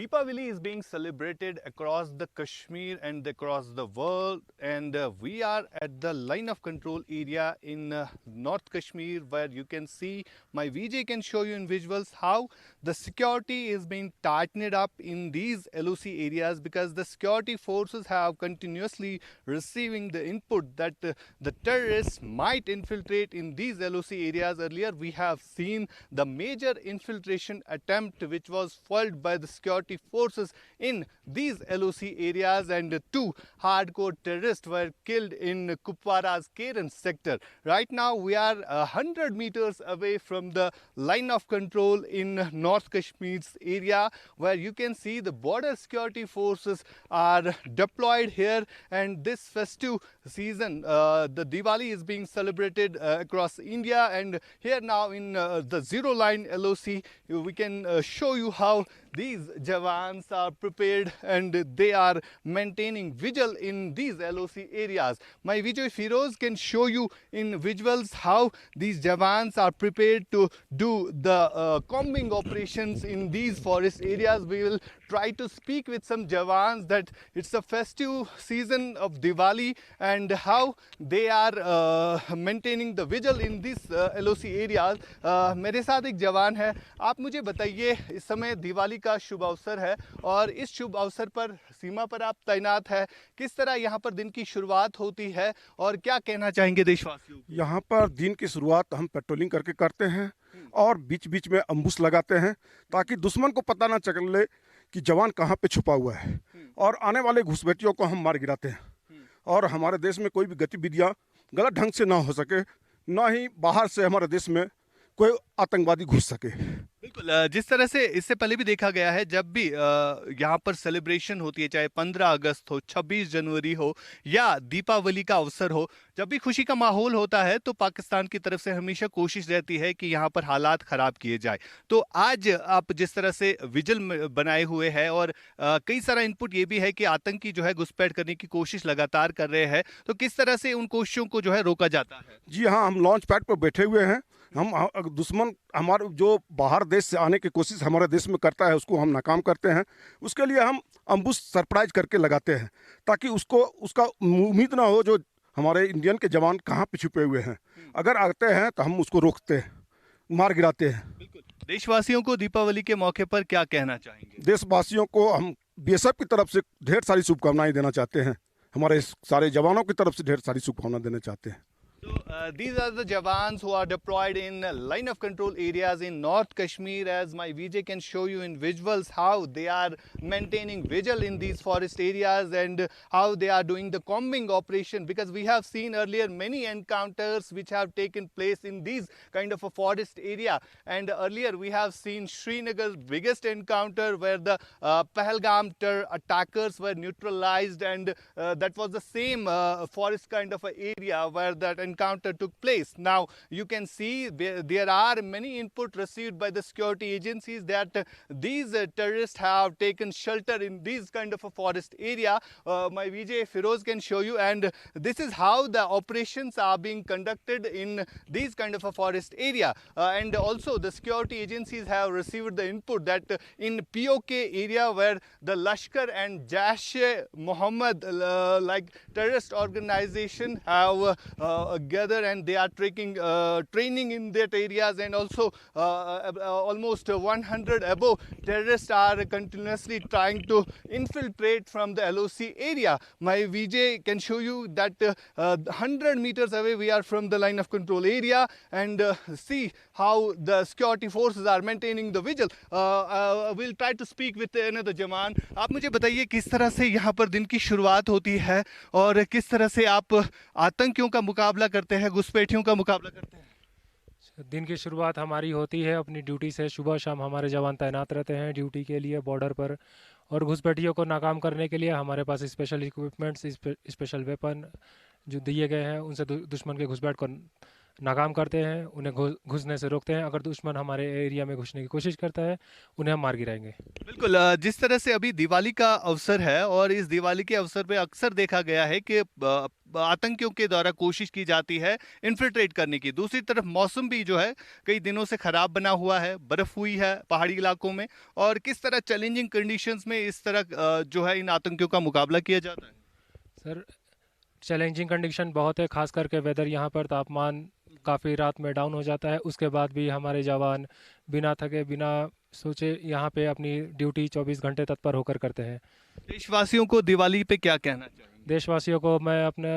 Deepavali is being celebrated across the Kashmir and across the world, and we are at the line of control area in North Kashmir, where you can see my VJ can show you in visuals how the security is being tightened up in these LOC areas, because the security forces have continuously receiving the input that the terrorists might infiltrate in these LOC areas. Earlier we have seen the major infiltration attempt which was foiled by the security forces in these LOC areas, and two hardcore terrorists were killed in Kupwara's Keren sector. Right now we are 100 meters away from the line of control in North Kashmir's area, where you can see the border security forces are deployed here. And this festive season, the Diwali is being celebrated across India, and here now in the zero line LOC we can show you how these Jawans are prepared and they are maintaining vigil in these LOC areas. My Vijay Firoz can show you in visuals how these Jawans are prepared to do the combing operations in these forest areas. We will try to speak with some Jawans that it's a festive season of Diwali and how they are maintaining the vigil in these LOC areas. मेरे साथ एक जवान है, आप मुझे बताइए, इस समय दिवाली का शुभ अवसर है और इस शुभ अवसर पर सीमा पर आप तैनात है, किस तरह यहाँ पर दिन की शुरुआत होती है और क्या कहना चाहेंगे देशवासियों को? यहाँ पर दिन की शुरुआत हम पेट्रोलिंग करके करते हैं और बीच बीच में अम्बुश लगाते हैं ताकि दुश्मन को पता ना चले कि जवान कहाँ पे छुपा हुआ है, और आने वाले घुसपैठियों को हम मार गिराते हैं और हमारे देश में कोई भी गतिविधियाँ गलत ढंग से ना हो सके, ना ही बाहर से हमारे देश में कोई आतंकवादी घुस सके। बिल्कुल, जिस तरह से इससे पहले भी देखा गया है, जब भी यहाँ पर सेलिब्रेशन होती है, चाहे 15 अगस्त हो, 26 जनवरी हो या दीपावली का अवसर हो, जब भी खुशी का माहौल होता है तो पाकिस्तान की तरफ से हमेशा कोशिश रहती है कि यहाँ पर हालात ख़राब किए जाए। तो आज आप जिस तरह से विजिल बनाए हुए हैं और कई सारा इनपुट ये भी है कि आतंकी जो है घुसपैठ करने की कोशिश लगातार कर रहे हैं, तो किस तरह से उन कोशिशों को जो है रोका जाता है? जी हाँ, हम लॉन्च पैड पर बैठे हुए हैं। हम दुश्मन हमारे जो बाहर देश से आने की कोशिश हमारे देश में करता है उसको हम नाकाम करते हैं। उसके लिए हम अम्बुश सरप्राइज करके लगाते हैं ताकि उसको उसका उम्मीद ना हो जो हमारे इंडियन के जवान कहाँ पे छुपे हुए हैं। अगर आते हैं तो हम उसको रोकते हैं, मार गिराते हैं। बिल्कुल, देशवासियों को दीपावली के मौके पर क्या कहना चाहेंगे? देशवासियों को हम बीएसएफ की तरफ से ढेर सारी शुभकामनाएं देना चाहते हैं, हमारे सारे जवानों की तरफ से ढेर सारी शुभकामनाएं देना चाहते हैं। So these are the Jawans who are deployed in line of control areas in North Kashmir, as my VJ can show you in visuals how they are maintaining vigil in these forest areas and how they are doing the combing operation, because we have seen earlier many encounters which have taken place in these kind of a forest area. And earlier we have seen Srinagar's biggest encounter where the Pahalgam attackers were neutralized, and that was the same forest kind of a area where that encounter took place. Now you can see there are many input received by the security agencies that these terrorists have taken shelter in these kind of a forest area. My VJ Firoz can show you, and this is how the operations are being conducted in these kind of a forest area. And also the security agencies have received the input that in POK area where the Lashkar and Jaish-e-Mohammed like terrorist organization have gathered and they are training in that areas, and also almost 100 above terrorists are continuously trying to infiltrate from the LOC area. My VJ can show you that 100 meters away we are from the line of control area, and see how the security forces are maintaining the vigil. We'll try to speak with another Jawan. आप मुझे बताइए किस तरह से यहाँ पर दिन की शुरुआत होती है और किस तरह से आप आतंकियों का मुकाबला करते हैं, घुसपैठियों का मुकाबला करते हैं? दिन की शुरुआत हमारी होती है अपनी ड्यूटी से। सुबह शाम हमारे जवान तैनात रहते हैं ड्यूटी के लिए बॉर्डर पर, और घुसपैठियोयों को नाकाम करने के लिए हमारे पास स्पेशल इक्विपमेंट्स, स्पेशल वेपन जो दिए गए हैं, उनसे दुश्मन के घुसपैठ को नाकाम करते हैं, उन्हें घुसने से रोकते हैं। अगर दुश्मन हमारे एरिया में घुसने की कोशिश करता है उन्हें हम मार गिराएंगे। बिल्कुल, जिस तरह से अभी दिवाली का अवसर है और इस दिवाली के अवसर पे अक्सर देखा गया है कि आतंकियों के द्वारा कोशिश की जाती है इन्फिल्ट्रेट करने की। दूसरी तरफ मौसम भी जो है कई दिनों से खराब बना हुआ है, बर्फ हुई है पहाड़ी इलाकों में, और किस तरह चैलेंजिंग कंडीशंस में इस तरह जो है इन आतंकियों का मुकाबला किया जाता है। सर, चैलेंजिंग कंडीशन बहुत है, खास करके वेदर यहाँ पर तापमान काफ़ी रात में डाउन हो जाता है। उसके बाद भी हमारे जवान बिना थके बिना सोचे यहाँ पे अपनी ड्यूटी 24 घंटे तत्पर होकर करते हैं। देशवासियों को दिवाली पे क्या कहना चाहिए? देशवासियों को मैं अपने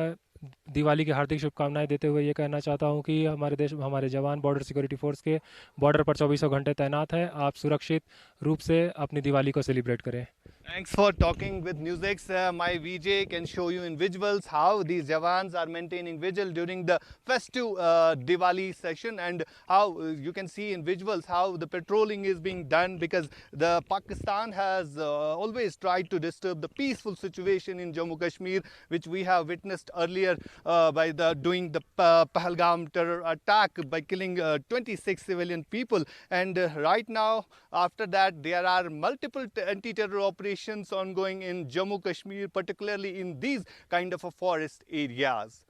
दिवाली की हार्दिक शुभकामनाएं देते हुए ये कहना चाहता हूँ कि हमारे जवान बॉर्डर सिक्योरिटी फोर्स के बॉर्डर पर 24 घंटे तैनात हैं। आप सुरक्षित रूप से अपनी दिवाली को सेलिब्रेट करें। Thanks for talking with Newsx. My VJ can show you in visuals how these Jawans are maintaining vigil during the festive Diwali session, and how you can see in visuals how the patrolling is being done, because the Pakistan has always tried to disturb the peaceful situation in Jammu Kashmir, which we have witnessed earlier by doing the Pahalgam terror attack by killing 26 civilian people, and right now after that there are multiple anti-terror operations ongoing in Jammu Kashmir, particularly in these kind of a forest areas.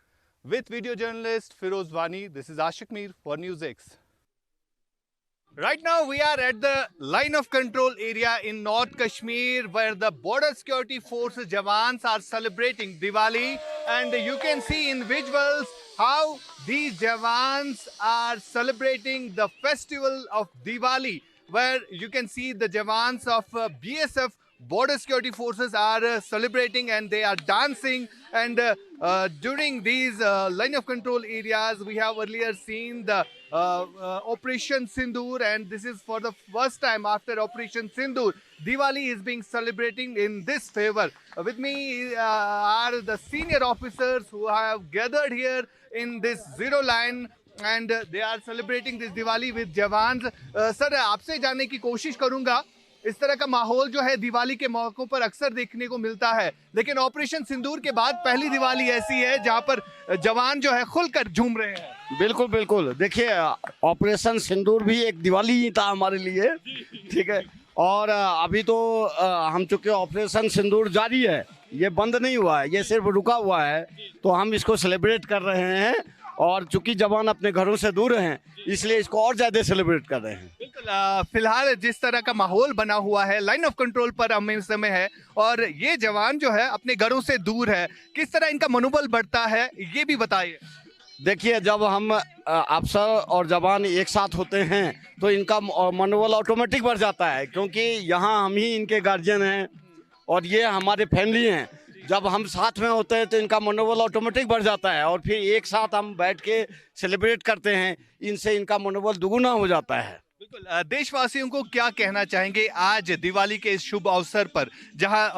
With video journalist Firoz Wani, this is Ashik Mir for NewsX. Right now we are at the line of control area in North Kashmir, where the border security forces Jawans are celebrating Diwali, and you can see in visuals how these Jawans are celebrating the festival of Diwali, where you can see the Jawans of BSF border security forces are celebrating, and they are dancing, and during these line of control areas we have earlier seen the Operation Sindoor, and this is for the first time after Operation Sindoor Diwali is being celebrating in this favor. With me are the senior officers who have gathered here in this zero line, and they are celebrating this Diwali with Jawans. Sir, आपसे जानने की कोशिश करूंगा, इस तरह का माहौल जो है दिवाली के मौकों पर अक्सर देखने को मिलता है, लेकिन ऑपरेशन सिंदूर के बाद पहली दिवाली ऐसी है जहां पर जवान जो है खुलकर झूम रहे हैं। बिल्कुल बिल्कुल, देखिए ऑपरेशन सिंदूर भी एक दिवाली ही था हमारे लिए, ठीक है। और अभी तो हम चूंकि ऑपरेशन सिंदूर जारी है, ये बंद नहीं हुआ है, ये सिर्फ रुका हुआ है, तो हम इसको सेलिब्रेट कर रहे हैं। और चूंकि जवान अपने घरों से दूर हैं, इसलिए इसको और ज्यादा सेलिब्रेट कर रहे हैं। बिल्कुल, फिलहाल जिस तरह का माहौल बना हुआ है, लाइन ऑफ कंट्रोल पर हम इस समय है, और ये जवान जो है अपने घरों से दूर है, किस तरह इनका मनोबल बढ़ता है ये भी बताइए। देखिए, जब हम अफसर और जवान एक साथ होते हैं तो इनका मनोबल ऑटोमेटिक बढ़ जाता है, क्योंकि यहाँ हम ही इनके गार्जियन हैं और ये हमारे फैमिली हैं। जब हम साथ में होते हैं तो इनका मनोबल ऑटोमेटिक बढ़ जाता है, और फिर एक साथ हम बैठ के सेलिब्रेट करते हैं, इनसे इनका मनोबल दुगुना हो जाता है। बिल्कुल, देशवासियों को क्या कहना चाहेंगे आज दिवाली के इस शुभ अवसर पर, जहां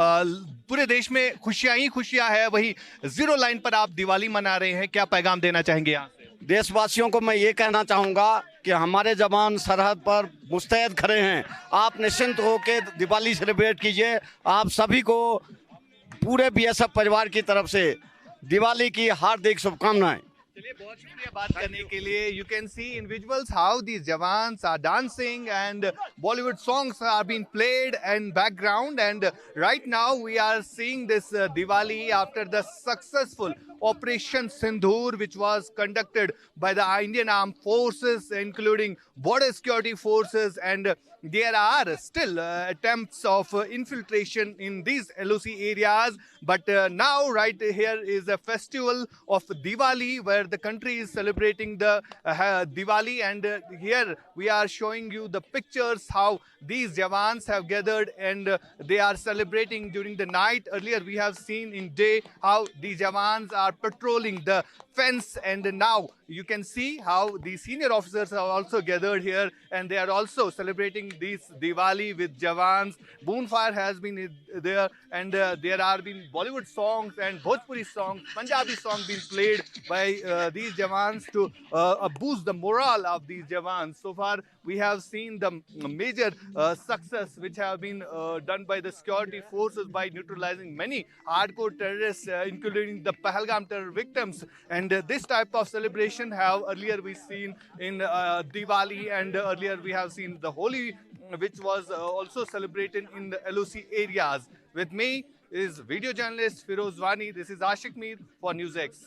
पूरे देश में खुशियां ही खुशियां है, वही जीरो लाइन पर आप दिवाली मना रहे हैं, क्या पैगाम देना चाहेंगे यहाँ से? देशवासियों को मैं ये कहना चाहूँगा कि हमारे जवान सरहद पर मुस्तैद खड़े हैं, आप निश्चिंत होकर दिवाली सेलिब्रेट कीजिए। आप सभी को पूरे बीएसएफ परिवार की तरफ से दिवाली की हार्दिक शुभकामनाएं। चलिए, बहुत शुक्रिया बात करने के लिए। You can see in visuals how these jawans are dancing and Bollywood songs are being played in background, and right now we are seeing this Diwali after the successful Operation Sindoor, which was conducted by the Indian Armed Forces, including border security forces, and there are still attempts of infiltration in these LOC areas. But now right here is a festival of Diwali, where the country is celebrating the Diwali, and here we are showing you the pictures how these Jawans have gathered, and they are celebrating during the night. Earlier we have seen in day how these Jawans are patrolling the fence, and now you can see how the senior officers have also gathered here, and they are also celebrating this Diwali with Jawans. Bonfire has been there, and there are been Bollywood songs and Bhojpuri songs, Punjabi songs being played by these Jawans to boost the morale of these Jawans. So far we have seen the major success which have been done by the security forces by neutralizing many hardcore terrorists, including the Pahalgam terror victims. And this type of celebration have earlier we seen in Diwali, and earlier we have seen the Holi, which was also celebrated in the LOC areas. With me is video journalist Firoz Wani. This is Ashik Mir for NewsX.